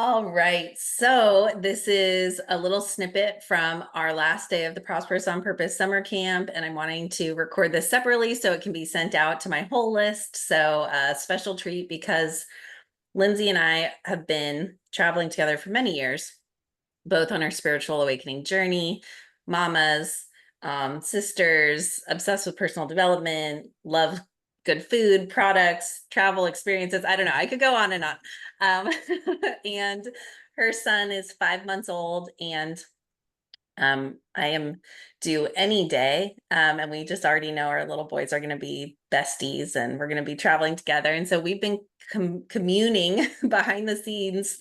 All right. So this is a little snippet from our last day of the Prosperous on Purpose summer camp, and I'm wanting to record this separately so it can be sent out to my whole list. So a special treat because Lindsay and I have been traveling together for many years, both on our spiritual awakening journey, mamas, sisters, obsessed with personal development, love good food, products, travel experiences. I don't know. I could go on and on. Um, and her son is 5 months old, and I am due any day. And we just already know our little boys are going to be besties and we're going to be traveling together. And so we've been communing behind the scenes,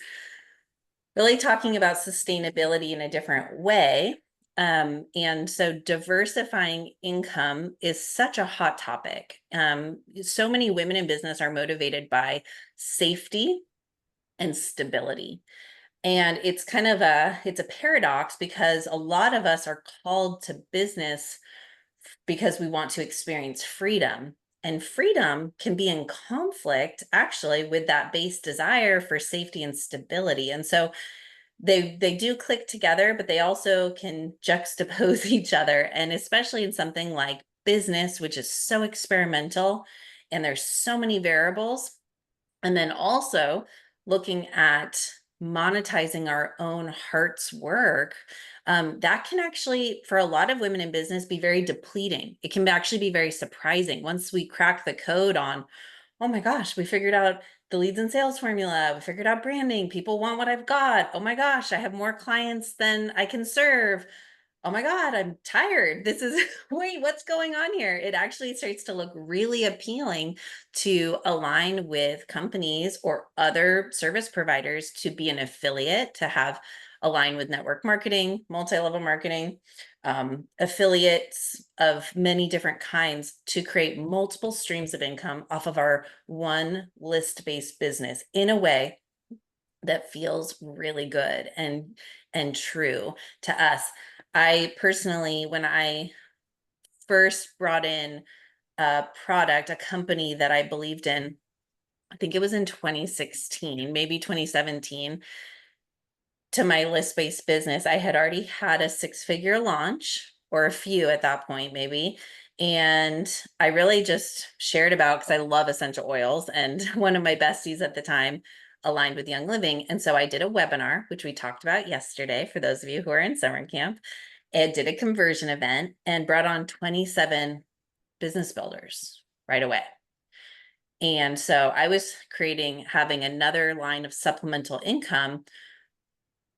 really talking about sustainability in a different way. And so diversifying income is such a hot topic. So many women in business are motivated by safety and stability. And it's kind of it's a paradox because a lot of us are called to business because we want to experience freedom. And freedom can be in conflict actually with that base desire for safety and stability. And so they do click together, but they also can juxtapose each other. And especially in something like business, which is so experimental and there's so many variables. And then also looking at monetizing our own heart's work, that can actually, for a lot of women in business, be very depleting. It can actually be very surprising once we crack the code on, oh my gosh, we figured out the leads and sales formula. We figured out branding. People want what I've got. Oh my gosh, I have more clients than I can serve. Oh my God, I'm tired. This is, wait, what's going on here? It actually starts to look really appealing to align with companies or other service providers to be an affiliate, to have align with network marketing, multi-level marketing, affiliates of many different kinds to create multiple streams of income off of our one list-based business in a way that feels really good and true to us. I personally, when I first brought in a product, a company that I believed in, I think it was in 2016, maybe 2017, to my list-based business, I had already had a six-figure launch, or a few at that point, maybe. And I really just shared about, because I love essential oils, and one of my besties at the time aligned with Young Living. And so I did a webinar, which we talked about yesterday, for those of you who are in summer camp. And did a conversion event and brought on 27 business builders right away. And so I was having another line of supplemental income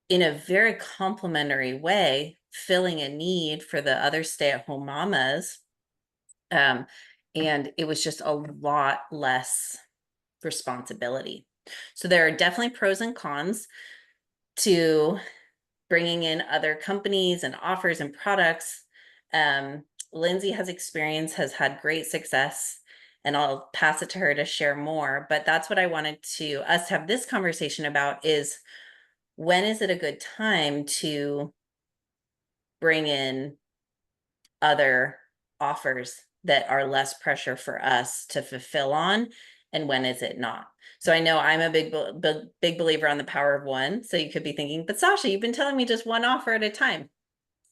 in a very complementary way, filling a need for the other stay-at-home mamas. And it was just a lot less responsibility. So there are definitely pros and cons to bringing in other companies and offers and products. Lindsay has experience, has had great success, and I'll pass it to her to share more. But that's what I wanted us to have this conversation about, is when is it a good time to bring in other offers that are less pressure for us to fulfill on, and when is it not? So I know I'm a big believer on the power of one. So you could be thinking, but Sacha, you've been telling me just one offer at a time.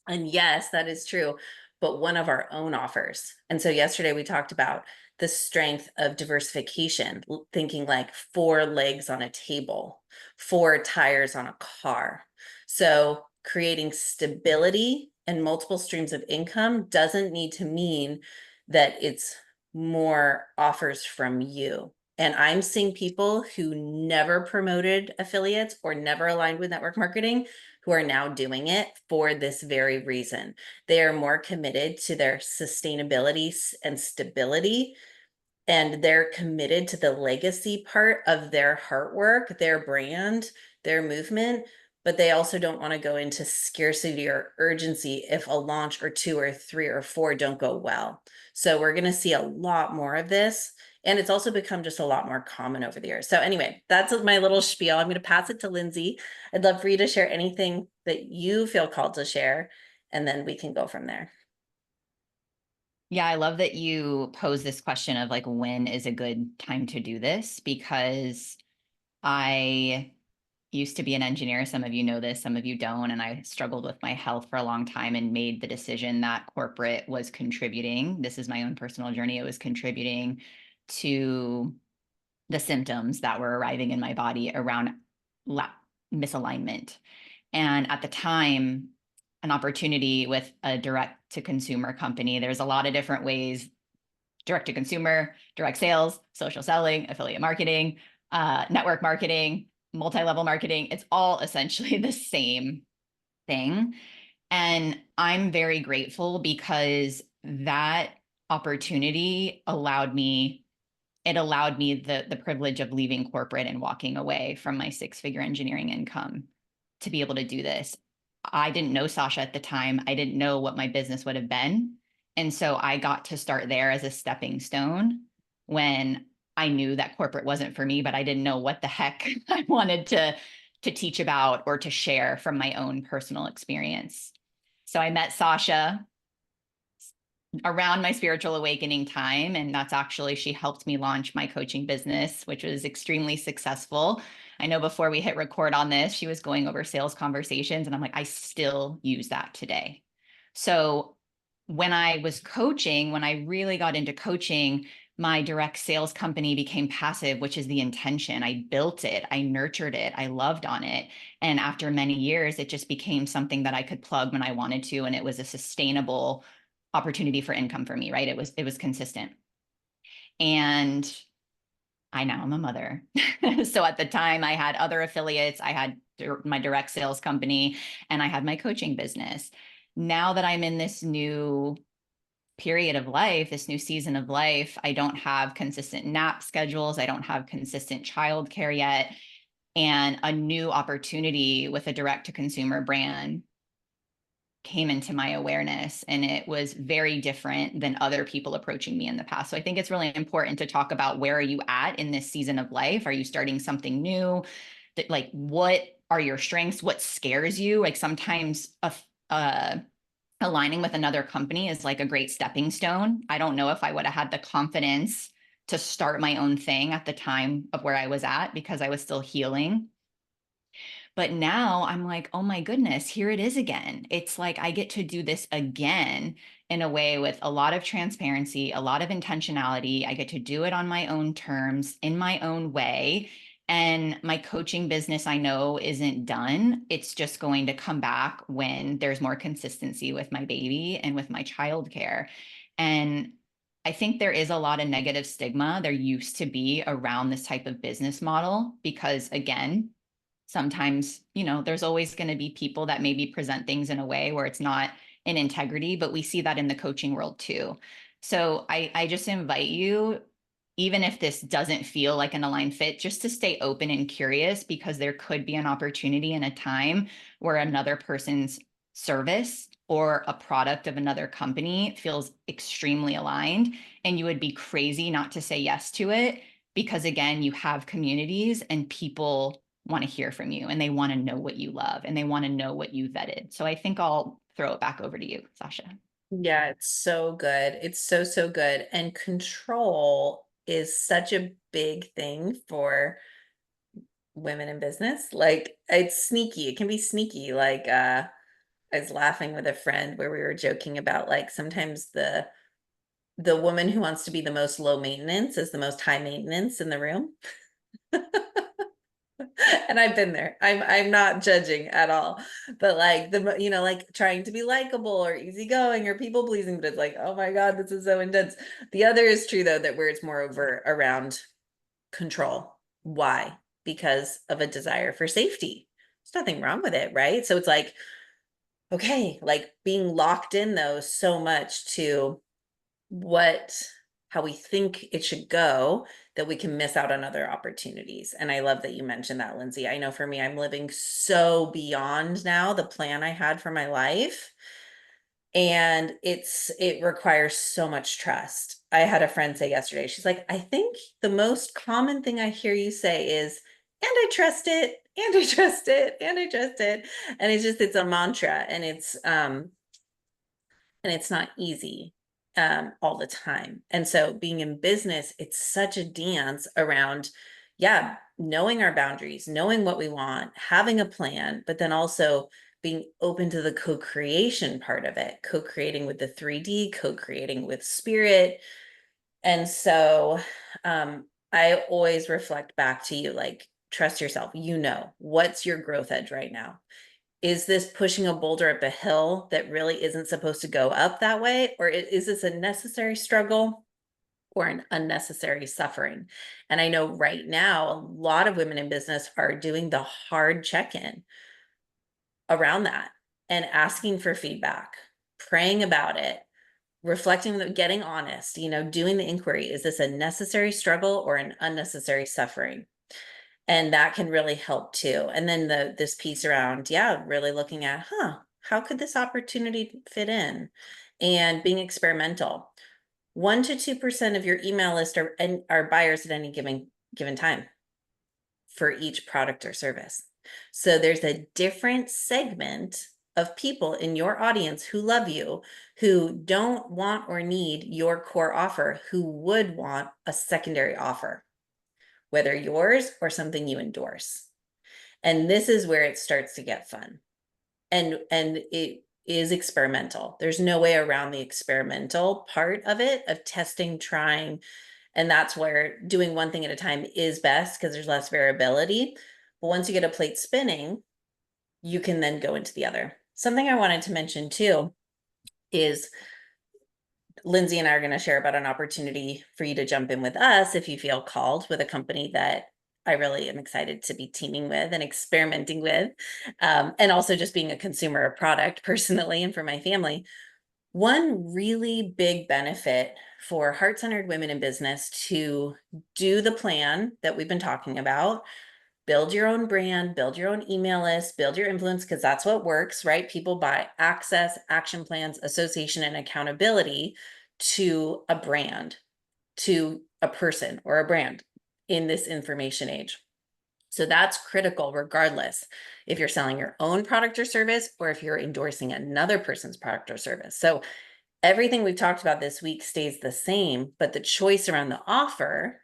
And yes, that is true, but one of our own offers. And so yesterday we talked about the strength of diversification, thinking like four legs on a table, four tires on a car. So creating stability and multiple streams of income doesn't need to mean that it's more offers from you. And I'm seeing people who never promoted affiliates or never aligned with network marketing who are now doing it for this very reason. They are more committed to their sustainability and stability, and they're committed to the legacy part of their heart work, their brand, their movement, but they also don't want to go into scarcity or urgency if a launch or two or three or four don't go well. So we're going to see a lot more of this. And it's also become just a lot more common over the years. So anyway, that's my little spiel. I'm going to pass it to Lindsay. I'd love for you to share anything that you feel called to share, and then we can go from there. Yeah, I love that you pose this question of like, when is a good time to do this? Because I used to be an engineer. Some of you know this, some of you don't. And I struggled with my health for a long time and made the decision that corporate was contributing. This is my own personal journey. It was contributing to the symptoms that were arriving in my body around misalignment. And at the time, an opportunity with a direct to consumer company, there's a lot of different ways: direct to consumer, direct sales, social selling, affiliate marketing, network marketing, multi-level marketing. It's all essentially the same thing. And I'm very grateful because that opportunity allowed me the privilege of leaving corporate and walking away from my six-figure engineering income to be able to do this. I didn't know Sacha at the time. I didn't know what my business would have been. And so I got to start there as a stepping stone when I knew that corporate wasn't for me, but I didn't know what the heck I wanted to teach about or to share from my own personal experience. So I met Sacha around my spiritual awakening time. And that's actually, she helped me launch my coaching business, which was extremely successful. I know before we hit record on this, she was going over sales conversations, and I'm like, I still use that today. So when I was coaching, when I really got into coaching, my direct sales company became passive, which is the intention. I built it, I nurtured it, I loved on it. And after many years, it just became something that I could plug when I wanted to. And it was a sustainable opportunity for income for me, right? It was consistent. And I now am a mother. So at the time I had other affiliates, I had my direct sales company, and I had my coaching business. Now that I'm in this new period of life, this new season of life, I don't have consistent nap schedules. I don't have consistent childcare yet. And a new opportunity with a direct to consumer brand came into my awareness, and it was very different than other people approaching me in the past. So I think it's really important to talk about, where are you at in this season of life? Are you starting something new? Like, what are your strengths? What scares you? Like sometimes aligning with another company is like a great stepping stone. I don't know if I would have had the confidence to start my own thing at the time of where I was at, because I was still healing. But now I'm like, oh my goodness, here it is again. It's like I get to do this again in a way with a lot of transparency, a lot of intentionality. I get to do it on my own terms, in my own way. And my coaching business, I know, isn't done. It's just going to come back when there's more consistency with my baby and with my childcare. And I think there is a lot of negative stigma. There used to be around this type of business model because, again, sometimes, there's always going to be people that maybe present things in a way where it's not in integrity, but we see that in the coaching world too. So I just invite you, even if this doesn't feel like an aligned fit, just to stay open and curious, because there could be an opportunity in a time where another person's service or a product of another company feels extremely aligned, and you would be crazy not to say yes to it, because again, you have communities and people want to hear from you, and they want to know what you love, and they want to know what you vetted. So I think I'll throw it back over to you, Sacha. Yeah, it's so good. It's so, so good. And control is such a big thing for women in business. Like it's sneaky. It can be sneaky. Like I was laughing with a friend where we were joking about like sometimes the woman who wants to be the most low maintenance is the most high maintenance in the room. And I've been there. I'm not judging at all. But like like trying to be likable or easygoing or people pleasing, but it's like, oh my God, this is so intense. The other is true though, that where it's more over around control. Why? Because of a desire for safety. There's nothing wrong with it, right? So it's like, okay, like being locked in though so much to how we think it should go, that we can miss out on other opportunities. And I love that you mentioned that, Lindsay. I know for me, I'm living so beyond now the plan I had for my life. And it requires so much trust. I had a friend say yesterday, she's like, I think the most common thing I hear you say is, and I trust it, and I trust it, and I trust it. And it's a mantra, and it's not easy all the time. And so being in business, it's such a dance around, yeah, knowing our boundaries, knowing what we want, having a plan, but then also being open to the co-creation part of it, co-creating with the 3D, co-creating with spirit. And so I always reflect back to you, like, trust yourself. You know, what's your growth edge right now? Is this pushing a boulder up a hill that really isn't supposed to go up that way? Or is this a necessary struggle or an unnecessary suffering? And I know right now, a lot of women in business are doing the hard check in around that and asking for feedback, praying about it, reflecting, getting honest, doing the inquiry. Is this a necessary struggle or an unnecessary suffering? And that can really help too. And then this piece around, yeah, really looking at, how could this opportunity fit in? And being experimental. 1 to 2% of your email list are buyers at any given time for each product or service. So there's a different segment of people in your audience who love you, who don't want or need your core offer, who would want a secondary offer, whether yours or something you endorse. And this is where it starts to get fun. And it is experimental. There's no way around the experimental part of it, of testing, trying. And that's where doing one thing at a time is best, because there's less variability. But once you get a plate spinning, you can then go into the other. Something I wanted to mention too is Lindsay and I are going to share about an opportunity for you to jump in with us if you feel called, with a company that I really am excited to be teaming with and experimenting with, and also just being a consumer of product personally and for my family. One really big benefit for heart-centered women in business to do the plan that we've been talking about, build your own brand, build your own email list, build your influence, because that's what works, right? People buy access, action plans, association, and accountability to a brand, to a person or a brand in this information age. So that's critical, regardless if you're selling your own product or service or if you're endorsing another person's product or service. So everything we've talked about this week stays the same, but the choice around the offer,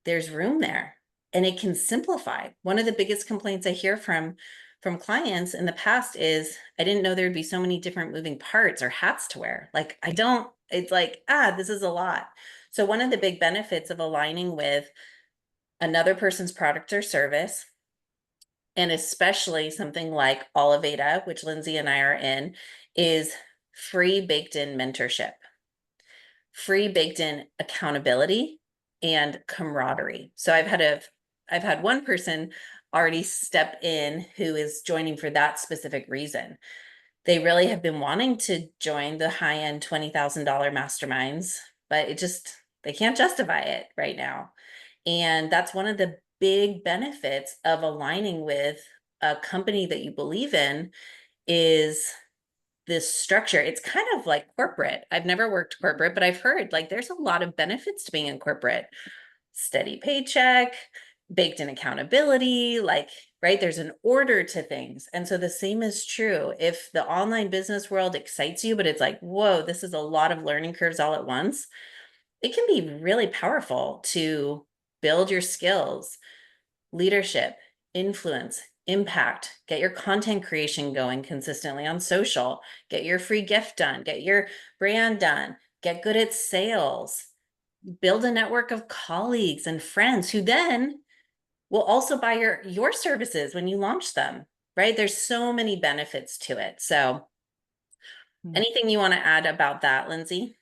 there's room there, and it can simplify. One of the biggest complaints I hear from clients in the past is, I didn't know there'd be so many different moving parts or hats to wear. Like, it's like, this is a lot. So one of the big benefits of aligning with another person's product or service, and especially something like Oliveda, which Lindsay and I are in, is free baked in mentorship, free baked in accountability, and camaraderie. So I've had one person already step in who is joining for that specific reason. They really have been wanting to join the high-end $20,000 masterminds, but they can't justify it right now. And that's one of the big benefits of aligning with a company that you believe in, is this structure. It's kind of like corporate. I've never worked corporate, but I've heard, like, there's a lot of benefits to being in corporate. Steady paycheck, baked in accountability, like, right? There's an order to things. And so the same is true. If the online business world excites you, but it's like, whoa, this is a lot of learning curves all at once, it can be really powerful to build your skills, leadership, influence, impact, get your content creation going consistently on social, get your free gift done, get your brand done, get good at sales, build a network of colleagues and friends who then will also buy your services when you launch them, right? There's so many benefits to it. So anything you want to add about that, Lindsay?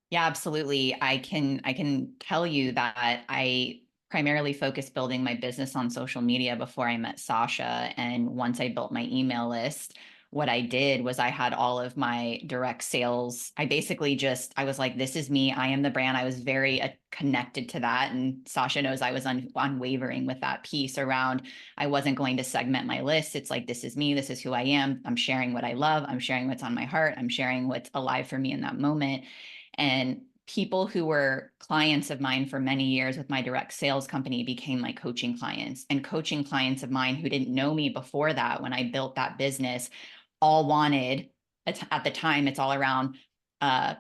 Yeah, absolutely. I can tell you that I primarily focused building my business on social media before I met Sacha. And once I built my email list, what I did was I had all of my direct sales. I was like, this is me. I am the brand. I was very connected to that. And Sacha knows I was unwavering with that piece around, I wasn't going to segment my list. It's like, this is me. This is who I am. I'm sharing what I love. I'm sharing what's on my heart. I'm sharing what's alive for me in that moment. And people who were clients of mine for many years with my direct sales company became my coaching clients, and coaching clients of mine who didn't know me before that, when I built that business, all wanted, at the time, it's all around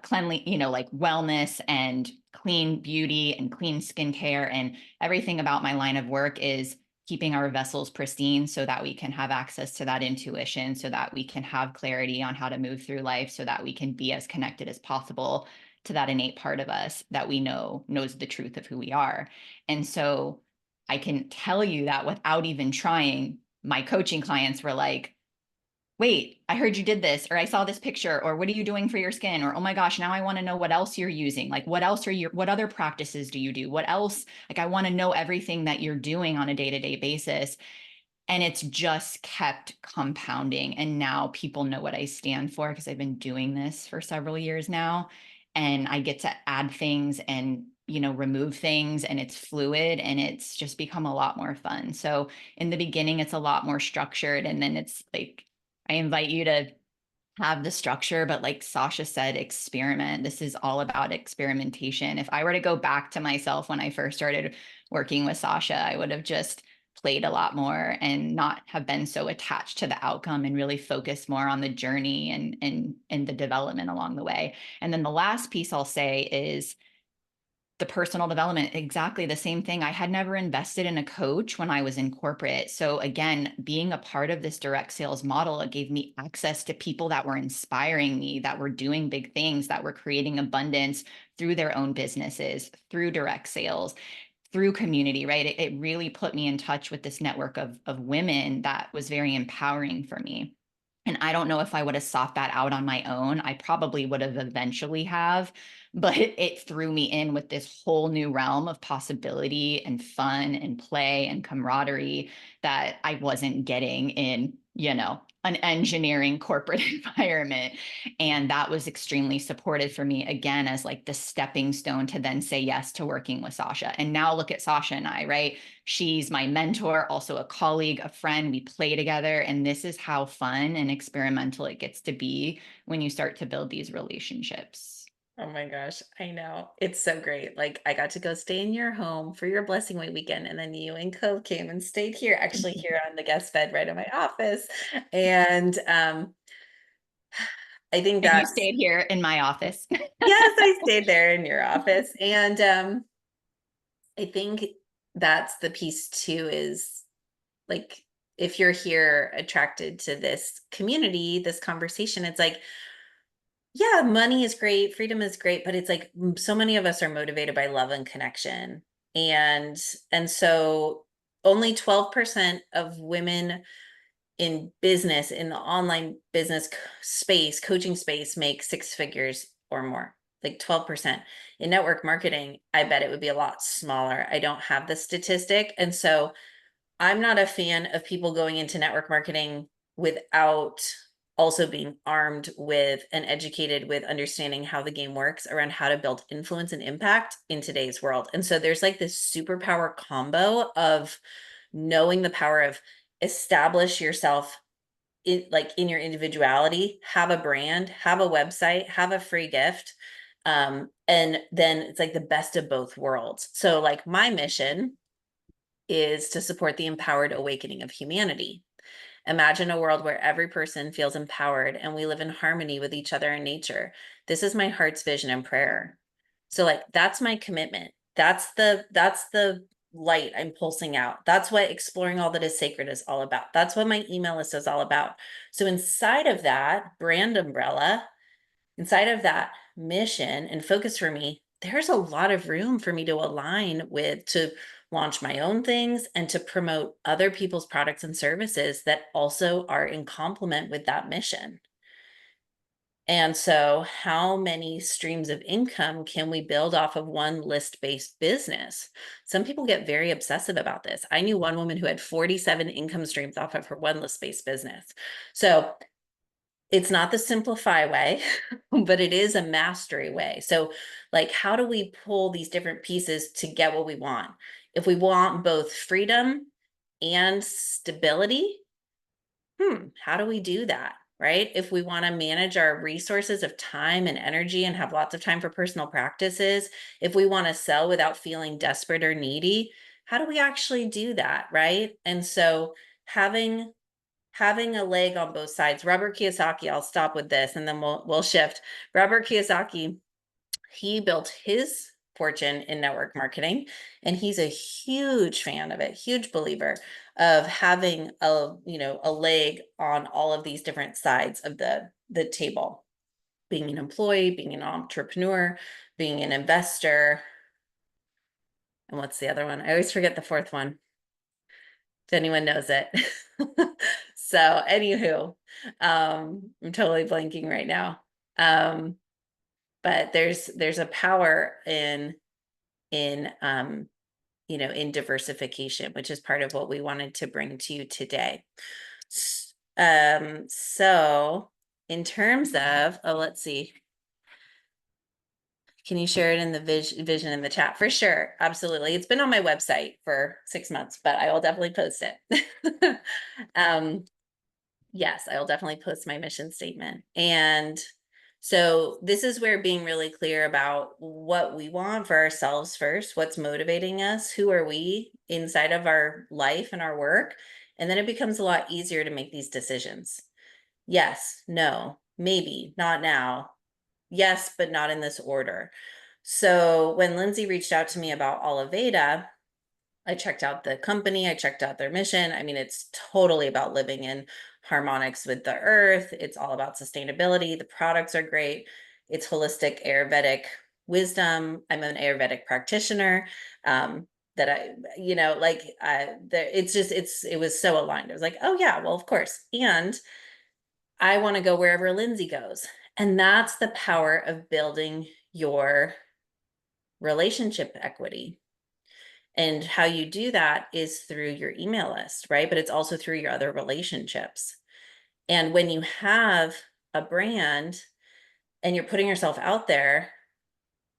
cleanly, like wellness and clean beauty and clean skincare, and everything about my line of work is keeping our vessels pristine so that we can have access to that intuition, so that we can have clarity on how to move through life, so that we can be as connected as possible to that innate part of us that we know knows the truth of who we are. And so I can tell you that without even trying, my coaching clients were like, wait, I heard you did this, or I saw this picture, or what are you doing for your skin? Or, oh my gosh, now I want to know what else you're using. Like, what other practices do you do? What else? Like, I want to know everything that you're doing on a day-to-day basis. And it's just kept compounding. And now people know what I stand for because I've been doing this for several years now. And I get to add things and, remove things, and it's fluid, and it's just become a lot more fun. So in the beginning, it's a lot more structured. And then it's like, I invite you to have the structure, but like Sacha said, experiment. This is all about experimentation. If I were to go back to myself when I first started working with Sacha, I would have just played a lot more and not have been so attached to the outcome, and really focused more on the journey and the development along the way. And then the last piece I'll say is the personal development. Exactly the same thing. I had never invested in a coach when I was in corporate. So again, being a part of this direct sales model, it gave me access to people that were inspiring me, that were doing big things, that were creating abundance through their own businesses, through direct sales, through community, right? It really put me in touch with this network of women that was very empowering for me. And I don't know if I would have sought that out on my own. I probably would have eventually have, but it threw me in with this whole new realm of possibility and fun and play and camaraderie that I wasn't getting in, an engineering corporate environment. And that was extremely supportive for me, again, as like the stepping stone to then say yes to working with Sacha. And now look at Sacha and I, right? She's my mentor, also a colleague, a friend. We play together. And this is how fun and experimental it gets to be when you start to build these relationships. Oh my gosh, I know. It's so great. Like I got to go stay in your home for your blessing week weekend, and then you and Cove came and stayed here, actually here on the guest bed right in my office. And I think And you that's, stayed here in my office. yes, I stayed there in your office. And I think that's the piece too, is like if you're here attracted to this community, this conversation, it's like, yeah, money is great, freedom is great, but it's like so many of us are motivated by love and connection. And so only 12% of women in business, in the online business space, coaching space, make six figures or more. Like 12%. In network marketing, I bet it would be a lot smaller. I don't have the statistic. And so I'm not a fan of people going into network marketing without also being armed with and educated with understanding how the game works around how to build influence and impact in today's world. And so there's like this superpower combo of knowing the power of establish yourself in your individuality, have a brand, have a website, have a free gift. And then it's like the best of both worlds. So like my mission is to support the empowered awakening of humanity. Imagine a world where every person feels empowered and we live in harmony with each other and nature. This is my heart's vision and prayer. So like that's my commitment. That's the light I'm pulsing out. That's what exploring all that is sacred is all about. That's what my email list is all about. So inside of that brand umbrella, inside of that mission and focus for me, there's a lot of room for me to align with, to launch my own things and to promote other people's products and services that also are in complement with that mission. And so, how many streams of income can we build off of one list based business? Some people get very obsessive about this. I knew one woman who had 47 income streams off of her one list based business. So, it's not the simplify way, but it is a mastery way. So, like, how do we pull these different pieces to get what we want? If we want both freedom and stability, how do we do that? Right? If we want to manage our resources of time and energy and have lots of time for personal practices, if we want to sell without feeling desperate or needy, how do we actually do that? Right? And so, having having a leg on both sides. Robert Kiyosaki, I'll stop with this and then we'll shift. Robert Kiyosaki, he built his fortune in network marketing, and he's a huge fan of it, huge believer of having a leg on all of these different sides of the table, being an employee, being an entrepreneur, being an investor. And what's the other one? I always forget the fourth one. If anyone knows it. So anywho, I'm totally blanking right now. But there's a power in diversification, which is part of what we wanted to bring to you today. So in terms of, let's see, can you share it in the vision in the chat? For sure, absolutely. It's been on my website for 6 months, but I will definitely post it. Yes, I will definitely post my mission statement. And so this is where being really clear about what we want for ourselves first, what's motivating us, who are we inside of our life and our work, and then it becomes a lot easier to make these decisions. Yes, no, maybe, not now. Yes, but not in this order. So when Lindsay reached out to me about Oliveda, I checked out the company, I checked out their mission. I mean, it's totally about living in harmonics with the earth. It's all about sustainability. The products are great. It's holistic Ayurvedic wisdom. I'm an Ayurvedic practitioner. That it was so aligned. I was like, oh yeah, well, of course. And I want to go wherever Lindsay goes. And that's the power of building your relationship equity. And how you do that is through your email list, right? But it's also through your other relationships. And when you have a brand and you're putting yourself out there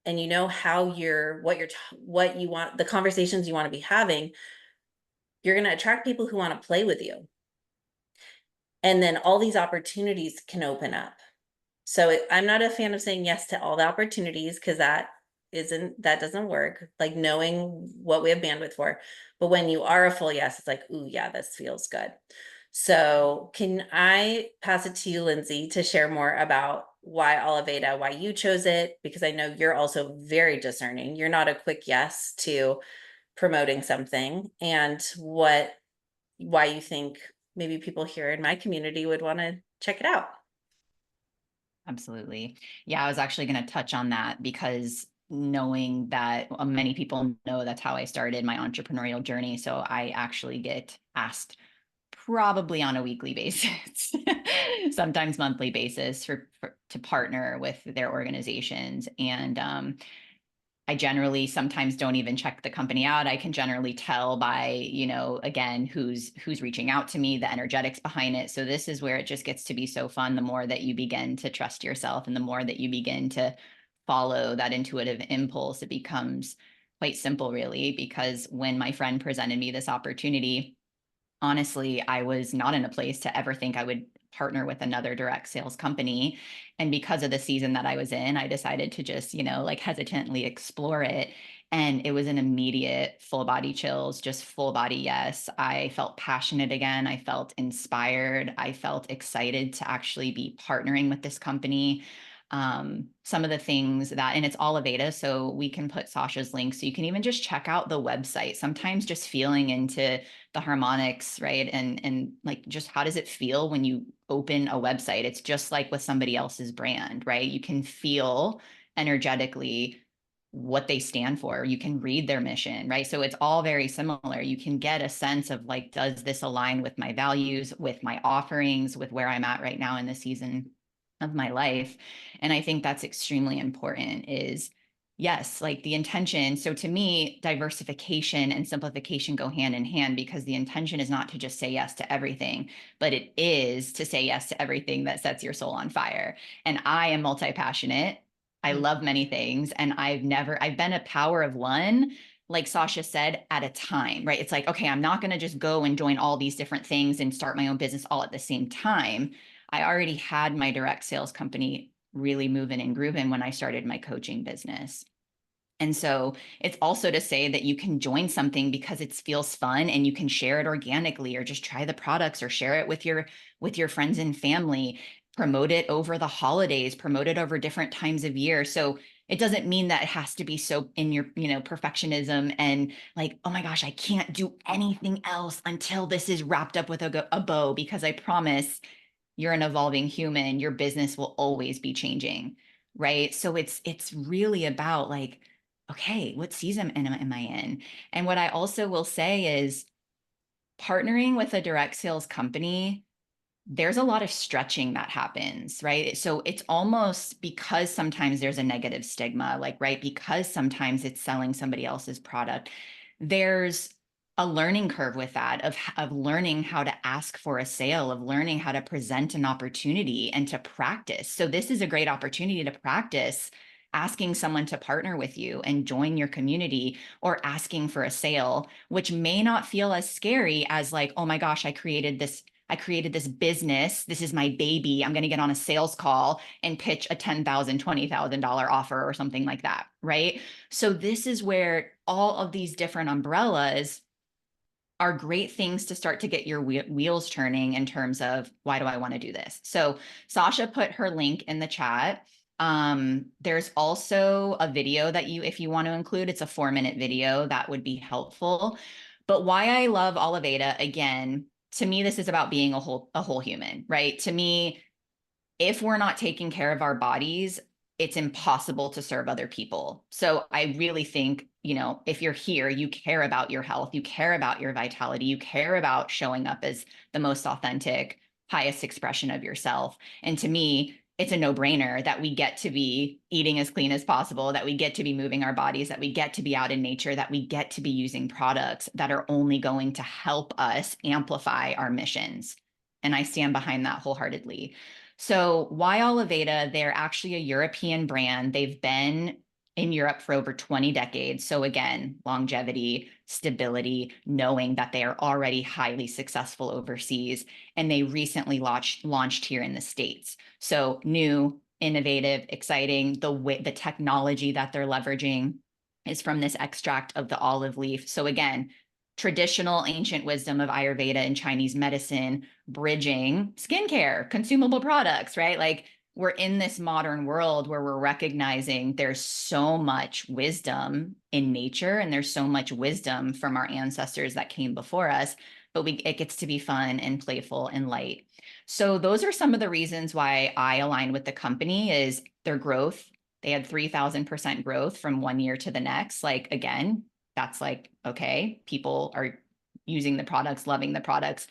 and you know what you want, the conversations you want to be having, you're going to attract people who want to play with you. And then all these opportunities can open up. So I'm not a fan of saying yes to all the opportunities because that doesn't work. Like knowing what we have bandwidth for. But when you are a full yes, it's like, ooh, yeah, this feels good. So can I pass it to you, Lindsay, to share more about why Oliveda, why you chose it? Because I know you're also very discerning. You're not a quick yes to promoting something, and why you think maybe people here in my community would want to check it out. Absolutely. Yeah, I was actually going to touch on that because knowing that many people know that's how I started my entrepreneurial journey. So I actually get asked probably on a weekly basis, sometimes monthly basis to partner with their organizations. And I generally sometimes don't even check the company out. I can generally tell by, again, who's reaching out to me, the energetics behind it. So this is where it just gets to be so fun. The more that you begin to trust yourself and the more that you begin to follow that intuitive impulse, it becomes quite simple, really, because when my friend presented me this opportunity, honestly, I was not in a place to ever think I would partner with another direct sales company. And because of the season that I was in, I decided to just, like hesitantly explore it. And it was an immediate full body chills, just full body yes. I felt passionate again. I felt inspired. I felt excited to actually be partnering with this company. Some of the things that, and it's Oliveda, so we can put Sacha's link. So you can even just check out the website. Sometimes just feeling into the harmonics, right? And like, just how does it feel when you open a website? It's just like with somebody else's brand, right? You can feel energetically what they stand for. You can read their mission, right? So it's all very similar. You can get a sense of like, does this align with my values, with my offerings, with where I'm at right now in the season of my life? And I think that's extremely important is yes, like the intention. So to me, diversification and simplification go hand in hand because the intention is not to just say yes to everything, but it is to say yes to everything that sets your soul on fire. And I am multi-passionate. I love many things. And I've been a power of one, like Sacha said, at a time, right? It's like, okay, I'm not going to just go and join all these different things and start my own business all at the same time. I already had my direct sales company really moving and grooving when I started my coaching business. And so it's also to say that you can join something because it feels fun and you can share it organically, or just try the products or share it with your friends and family, promote it over the holidays, promote it over different times of year. So it doesn't mean that it has to be so in your, perfectionism and like, oh my gosh, I can't do anything else until this is wrapped up with a bow, because I promise you're an evolving human. Your business will always be changing, right? So it's really about like, okay, what season am I in? And what I also will say is partnering with a direct sales company, there's a lot of stretching that happens, right? So it's almost, because sometimes there's a negative stigma, like, right, because sometimes it's selling somebody else's product, there's a learning curve with that, of learning how to ask for a sale, of learning how to present an opportunity and to practice. So this is a great opportunity to practice asking someone to partner with you and join your community, or asking for a sale, which may not feel as scary as like, oh my gosh, I created this business. This is my baby. I'm going to get on a sales call and pitch a $10,000, $20,000 offer or something like that. Right. So this is where all of these different umbrellas are great things to start to get your wheels turning in terms of, why do I want to do this? So Sacha put her link in the chat. There's also a video that if you want to include, it's a 4-minute video that would be helpful. But why I love Oliveda, again, to me, this is about being a whole human, right? To me, if we're not taking care of our bodies, it's impossible to serve other people. So I really think, if you're here, you care about your health, you care about your vitality, you care about showing up as the most authentic, highest expression of yourself. And to me, it's a no-brainer that we get to be eating as clean as possible, that we get to be moving our bodies, that we get to be out in nature, that we get to be using products that are only going to help us amplify our missions. And I stand behind that wholeheartedly. So why Oliveda? They're actually a European brand. They've been in Europe for over 20 decades. So again, longevity, stability, knowing that they are already highly successful overseas. And they recently launched here in the States. So new, innovative, exciting. The technology that they're leveraging is from this extract of the olive leaf. So again, traditional ancient wisdom of Ayurveda and Chinese medicine, bridging skincare, consumable products, right? Like, we're in this modern world where we're recognizing there's so much wisdom in nature, and there's so much wisdom from our ancestors that came before us, but it gets to be fun and playful and light. So those are some of the reasons why I align with the company, is their growth. They had 3,000% growth from one year to the next. Like, again, that's like, okay, people are using the products, loving the products.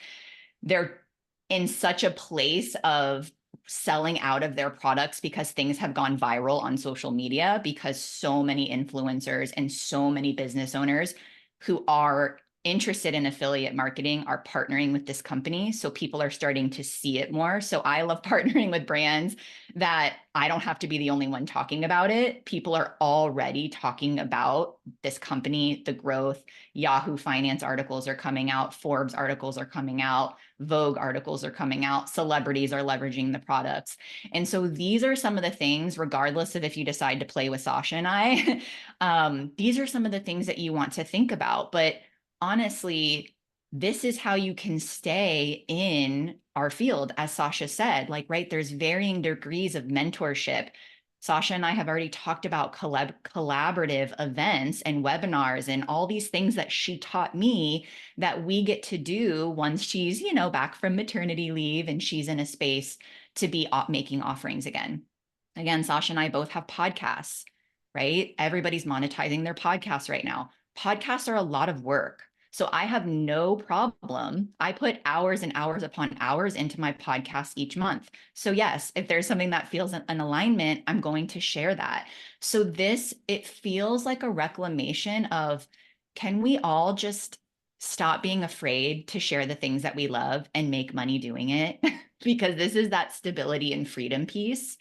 They're in such a place of selling out of their products because things have gone viral on social media, because so many influencers and so many business owners who are interested in affiliate marketing are partnering with this company. So people are starting to see it more. So I love partnering with brands that I don't have to be the only one talking about it. People are already talking about this company, the growth. Yahoo Finance articles are coming out, Forbes articles are coming out, Vogue articles are coming out, celebrities are leveraging the products. And so these are some of the things, regardless of if you decide to play with Sacha and I, these are some of the things that you want to think about. But honestly, this is how you can stay in our field. As Sacha said, like, right, there's varying degrees of mentorship. Sacha and I have already talked about collaborative events and webinars and all these things that she taught me that we get to do once she's, back from maternity leave and she's in a space to be making offerings again. Again, Sacha and I both have podcasts, right? Everybody's monetizing their podcasts right now. Podcasts are a lot of work. So I have no problem. I put hours and hours upon hours into my podcast each month. So yes, if there's something that feels an alignment, I'm going to share that. So it feels like a reclamation of, can we all just stop being afraid to share the things that we love and make money doing it? Because this is that stability and freedom piece.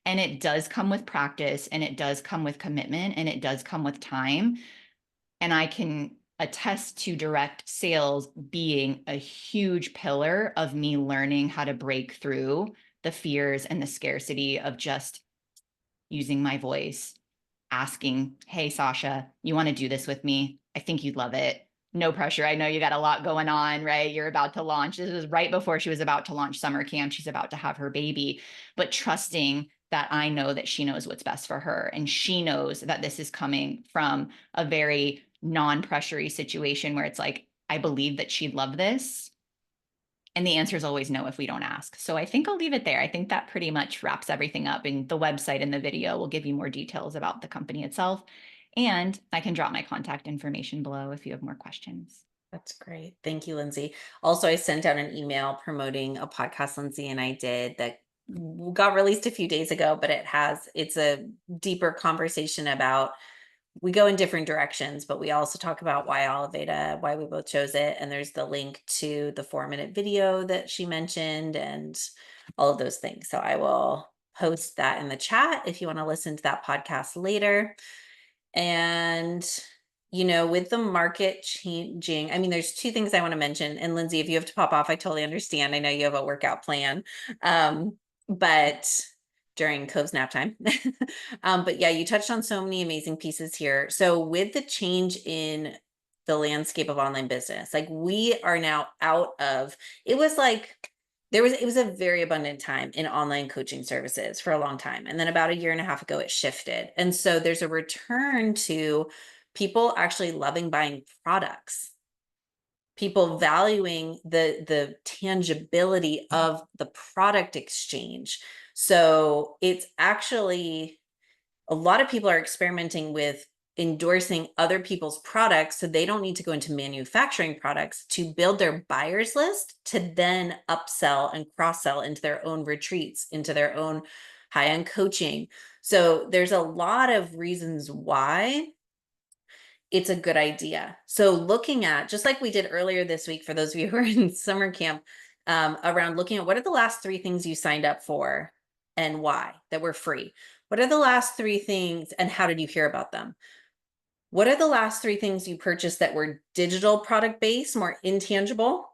And it does come with practice, and it does come with commitment, and it does come with time. And I can attest to direct sales being a huge pillar of me learning how to break through the fears and the scarcity of just using my voice, asking, hey, Sacha, you want to do this with me? I think you'd love it. No pressure. I know you got a lot going on, right? You're about to launch. This was right before she was about to launch summer camp. She's about to have her baby, but trusting that I know that she knows what's best for her. And she knows that this is coming from a very non-pressury situation where it's like, I believe that she'd love this. And the answer is always no if we don't ask. So I think I'll leave it there. I think that pretty much wraps everything up. And the website and the video will give you more details about the company itself. And I can drop my contact information below if you have more questions. That's great. Thank you, Lindsay. Also, I sent out an email promoting a podcast Lindsay and I did that got released a few days ago, but it's a deeper conversation about, we go in different directions, but we also talk about why Oliveda, why we both chose it. And there's the link to the 4-minute video that she mentioned and all of those things. So I will post that in the chat if you want to listen to that podcast later. And, with the market changing, I mean, there's two things I want to mention. And Lindsay, if you have to pop off, I totally understand. I know you have a workout plan. But during Cove's nap time. But yeah, you touched on so many amazing pieces here. So with the change in the landscape of online business, like we are now out of, it was like, it was a very abundant time in online coaching services for a long time. And then about a year and a half ago, it shifted. And so there's a return to people actually loving buying products, people valuing the tangibility of the product exchange. So it's actually, a lot of people are experimenting with endorsing other people's products so they don't need to go into manufacturing products to build their buyers list to then upsell and cross-sell into their own retreats, into their own high-end coaching. So there's a lot of reasons why it's a good idea. So looking at, just like we did earlier this week, for those of you who are in summer camp, around looking at what are the last 3 things you signed up for and why that were free. What are the last 3 things and how did you hear about them? What are the last 3 things you purchased that were digital product based, more intangible?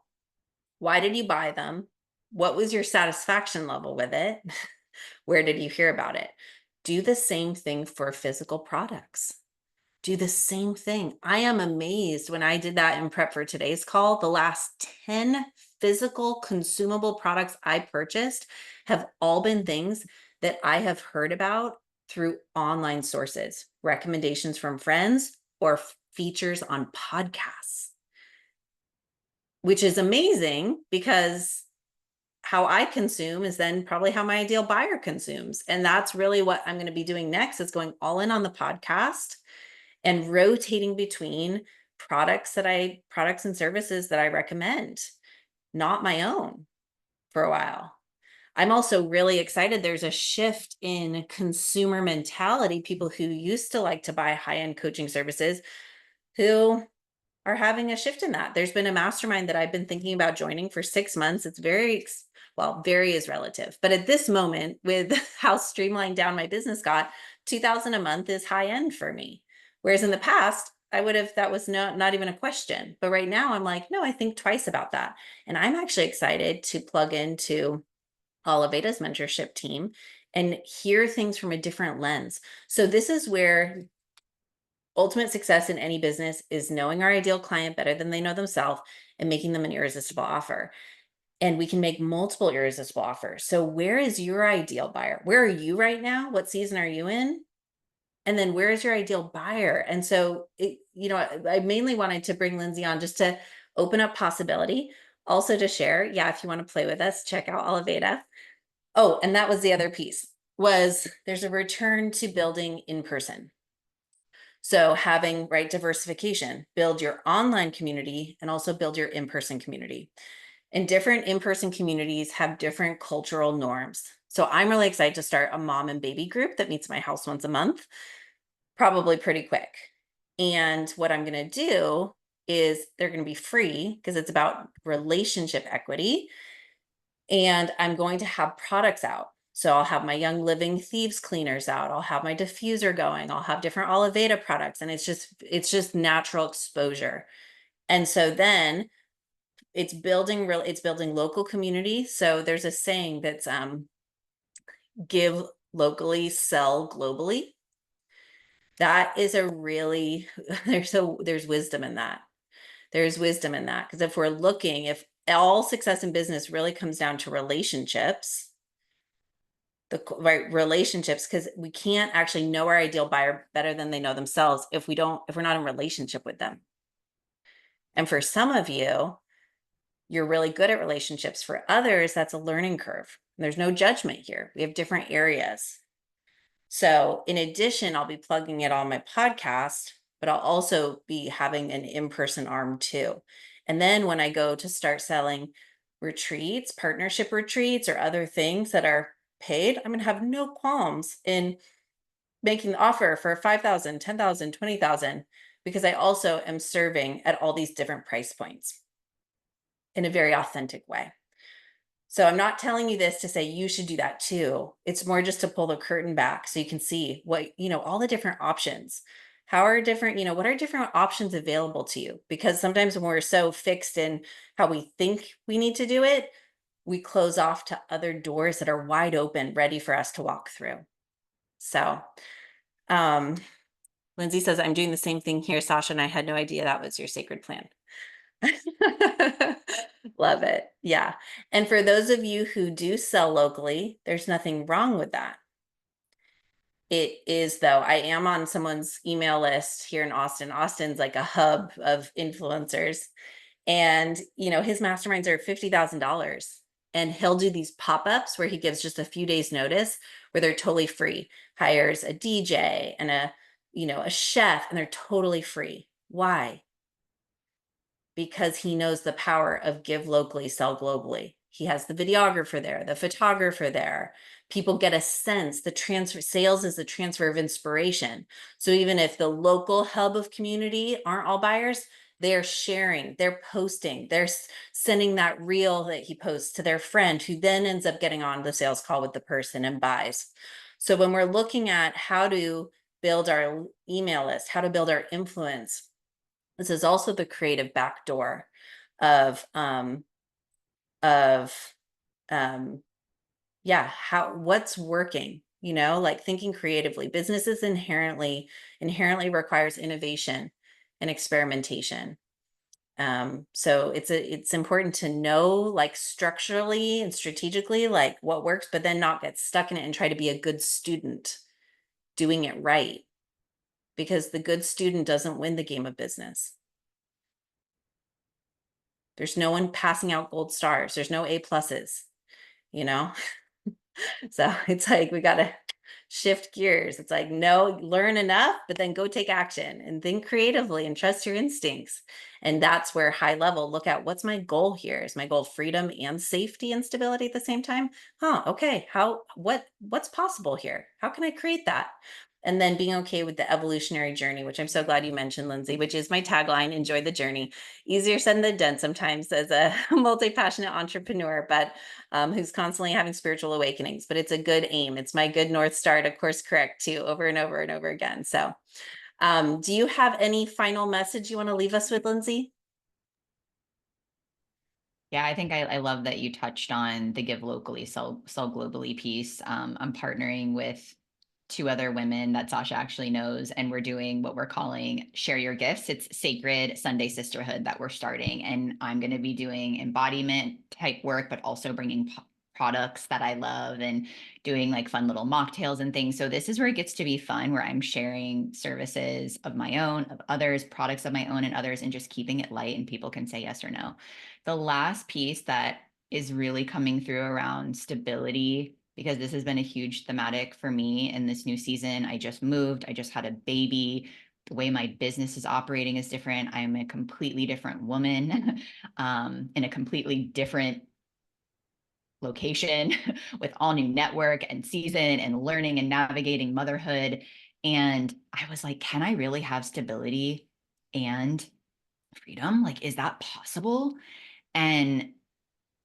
Why did you buy them? What was your satisfaction level with it? Where did you hear about it? Do the same thing for physical products. Do the same thing. I am amazed when I did that in prep for today's call. The last 10 physical consumable products I purchased have all been things that I have heard about through online sources, recommendations from friends, or features on podcasts, which is amazing because how I consume is then probably how my ideal buyer consumes. And that's really what I'm going to be doing next, is going all in on the podcast and rotating between products and services that I recommend, not my own, for a while. I'm also really excited. There's a shift in consumer mentality. People who used to like to buy high-end coaching services who are having a shift in that. There's been a mastermind that I've been thinking about joining for 6 months. It's very is relative, but at this moment, with how streamlined down my business got, 2,000 a month is high end for me. Whereas in the past, that was not even a question. But right now I'm like, no, I think twice about that. And I'm actually excited to plug into Oliveda's mentorship team and hear things from a different lens. So this is where ultimate success in any business is knowing our ideal client better than they know themselves and making them an irresistible offer. And we can make multiple irresistible offers. So where is your ideal buyer? Where are you right now? What season are you in? And then where is your ideal buyer? And so, I mainly wanted to bring Lindsay on just to open up possibility, also to share. Yeah, if you want to play with us, check out Oliveda. Oh, and that was the other piece, was there's a return to building in person. So having diversification, build your online community and also build your in-person community. And different in-person communities have different cultural norms. So I'm really excited to start a mom and baby group that meets my house once a month, probably pretty quick. And what I'm going to do is they're going to be free because it's about relationship equity. And I'm going to have products out. So I'll have my Young Living Thieves cleaners out. I'll have my diffuser going. I'll have different Oliveda products. And it's just natural exposure. And so then it's building local community. So there's a saying that's give locally, sell globally. That is a really there's wisdom in that. There's wisdom in that, because if all success in business really comes down to relationships, the right relationships, because we can't actually know our ideal buyer better than they know themselves if we're not in relationship with them. And for some of you, you're really good at relationships. For others, that's a learning curve. There's no judgment here. We have different areas. So, in addition, I'll be plugging it on my podcast, but I'll also be having an in person arm too. And then when I go to start selling retreats, partnership retreats, or other things that are paid, I'm going to have no qualms in making the offer for 5,000, 10,000, 20,000, because I also am serving at all these different price points in a very authentic way. So I'm not telling you this to say you should do that too. It's more just to pull the curtain back so you can see all the different options. What are different options available to you? Because sometimes when we're so fixed in how we think we need to do it, we close off to other doors that are wide open, ready for us to walk through. So, um, Lindsay says, I'm doing the same thing here, Sasha, and I had no idea that was your sacred plan. Love it. Yeah. And for those of you who do sell locally, there's nothing wrong with that. It is, though, I am on someone's email list here in Austin. Austin's like a hub of influencers. And, his masterminds are $50,000. And he'll do these pop-ups where he gives just a few days notice where they're totally free. Hires a DJ and a chef, and they're totally free. Why? Because he knows the power of give locally, sell globally. He has the videographer there, the photographer there. People get a sense. The transfer sales is the transfer of inspiration. So even if the local hub of community aren't all buyers, they're sharing, they're posting, they're sending that reel that he posts to their friend, who then ends up getting on the sales call with the person and buys. So when we're looking at how to build our email list, how to build our influence, this is also the creative backdoor of of what's working, like thinking creatively. Businesses inherently requires innovation and experimentation. So it's important to know, like, structurally and strategically, like, what works, but then not get stuck in it and try to be a good student doing it right, because the good student doesn't win the game of business. There's no one passing out gold stars. There's no A pluses, you know? So it's like we got to shift gears. It's like, no, learn enough, but then go take action and think creatively and trust your instincts. And that's where high level look at, what's my goal here? Is my goal freedom and safety and stability at the same time? Okay. What's possible here? How can I create that? And then being okay with the evolutionary journey, which I'm so glad you mentioned, Lindsay, which is my tagline: enjoy the journey. Easier said than done sometimes as a multi-passionate entrepreneur, but who's constantly having spiritual awakenings. But it's a good aim. It's my good North Star to course correct too, over and over and over again. So do you have any final message you want to leave us with, Lindsay? Yeah, I think I love that you touched on the give locally, sell globally piece. I'm partnering with two other women that Sacha actually knows, and we're doing what we're calling Share Your Gifts. It's Sacred Sunday Sisterhood that we're starting, and I'm going to be doing embodiment type work, but also bringing products that I love and doing like fun little mocktails and things. So this is where it gets to be fun, where I'm sharing services of my own, of others, products of my own and others, and just keeping it light, and people can say yes or no. The last piece that is really coming through around stability, because this has been a huge thematic for me in this new season. I just moved, I just had a baby. The way my business is operating is different. I'm a completely different woman in a completely different location with all new network and season and learning and navigating motherhood. And I was like, can I really have stability and freedom? Like, is that possible? And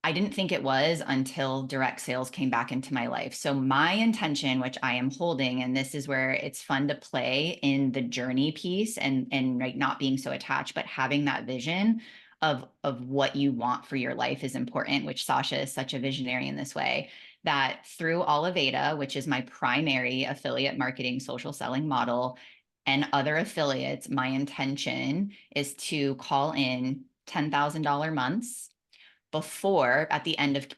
I didn't think it was until direct sales came back into my life. So my intention, which I am holding, and this is where it's fun to play in the journey piece and like not being so attached, but having that vision of what you want for your life is important, which Sacha is such a visionary in this way, that through Oliveda, which is my primary affiliate marketing social selling model, and other affiliates, my intention is to call in $10,000 months before by the end of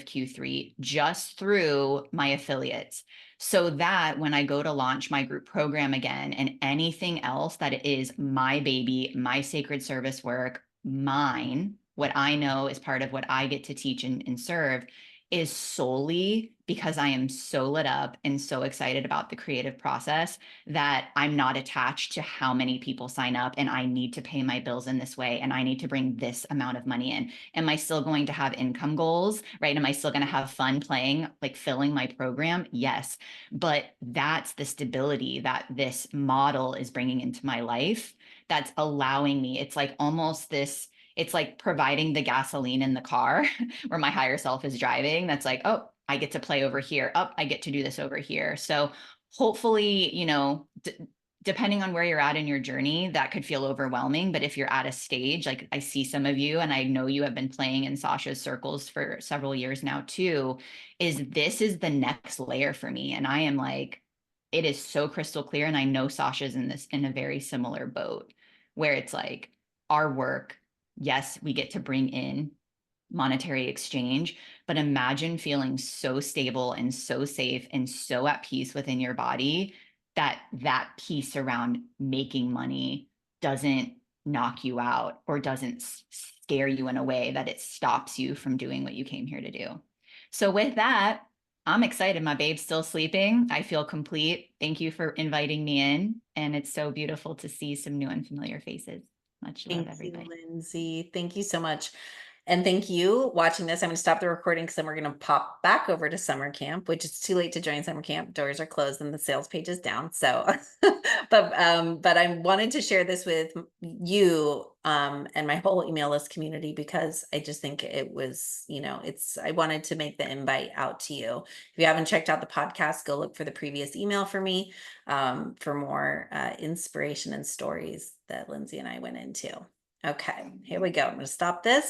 Q3, just through my affiliates. So that when I go to launch my group program again and anything else that is my baby, my sacred service work, mine, what I know is part of what I get to teach and serve, is solely because I am so lit up and so excited about the creative process that I'm not attached to how many people sign up and I need to pay my bills in this way and I need to bring this amount of money in. Am I still going to have income goals, right? Am I still going to have fun playing, like filling my program? Yes. But that's the stability that this model is bringing into my life that's allowing me. It's like almost this, it's like providing the gasoline in the car where my higher self is driving. That's like, oh, I get to play over here. Oh, I get to do this over here. So hopefully, depending on where you're at in your journey, that could feel overwhelming. But if you're at a stage, like I see some of you, and I know you have been playing in Sacha's circles for several years now too, this is the next layer for me. And I am like, it is so crystal clear. And I know Sacha's in a very similar boat where it's like our work, yes, we get to bring in monetary exchange, but imagine feeling so stable and so safe and so at peace within your body that that piece around making money doesn't knock you out or doesn't scare you in a way that it stops you from doing what you came here to do. So with that, I'm excited. My babe's still sleeping. I feel complete. Thank you for inviting me in. And it's so beautiful to see some new and familiar faces. Much love, Thank you, everybody. Lindsay. Thank you so much. And thank you watching this. I'm going to stop the recording because then we're going to pop back over to summer camp, which is too late to join summer camp. Doors are closed and the sales page is down. So, but I wanted to share this with you and my whole email list community because I just think it was, I wanted to make the invite out to you. If you haven't checked out the podcast, go look for the previous email for me for more inspiration and stories that Lindsay and I went into. Okay, here we go. I'm going to stop this.